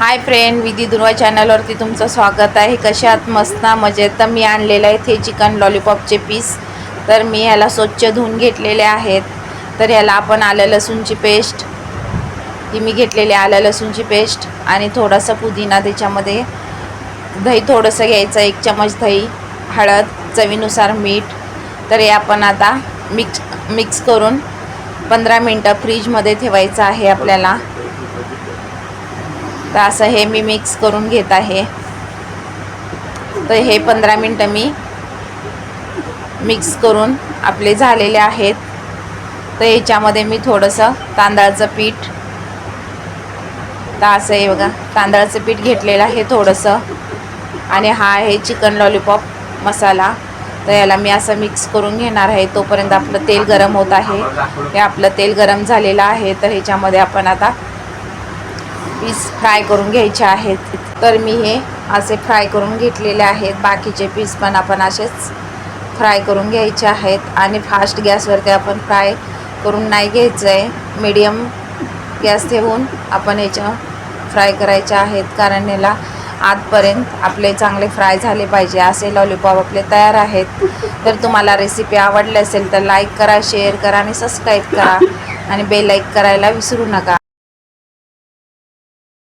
Hi friend, विधी दुर्वा चॅनलवरती तुमचं स्वागत आहे। कशा आहात? मस्त ना, मजेत। तर मी आणलेले आहेत हे चिकन लॉलीपॉपचे पीस। तर मी ह्याला स्वच्छ धुवून घेतलेले आहेत। तर ह्याला आपण आलं लसूणची पेस्ट ही मी घेतलेली आलं लसूणची पेस्ट आणि थोडासा पुदिना, त्याच्यामध्ये दही थोडंसं घ्यायचं, 1 चमच दही, हळद, चवीनुसार मीठ। तर हे आपण आता मिक्स करून 15 मिनटं फ्रीजमध्ये ठेवायचं आहे आपल्याला। तर असं हे मी मिक्स करून घेत आहे। तर हे 15 मिनटं मी मिक्स करून आपले झालेले आहेत। तर याच्यामध्ये मी थोडंसं तांदळाचं पीठ, तर असं हे बघा तांदळाचं पीठ घेतलेलं आहे थोडंसं, आणि हा आहे चिकन लॉलीपॉप मसाला। तर याला मी असं मिक्स करून घेणार आहे। तोपर्यंत आपलं तेल गरम होत आहे। हे आपलं तेल गरम झालेलं आहे। तर ह्याच्यामध्ये आपण आता पीस फ्राय करून घ्यायचे आहेत। तर मी हे असे फ्राय करून घेतलेले आहेत। बाकीचे पीस पण आपण असेच फ्राय करून घ्यायचे आहेत। आणि फास्ट गॅसवरती आपण फ्राय करून नाही घ्यायचं आहे, मीडियम गॅस ठेवून आपण याच्या फ्राय करायचे आहेत, कारण याला आतपर्यंत आपले चांगले फ्राय झाले पाहिजे। असे लॉलीपॉप आपले तयार आहेत। तर तुम्हाला रेसिपी आवडली असेल तर लाईक करा, शेअर करा आणि सबस्क्राईब करा, आणि बेल लाईक करायला विसरू नका।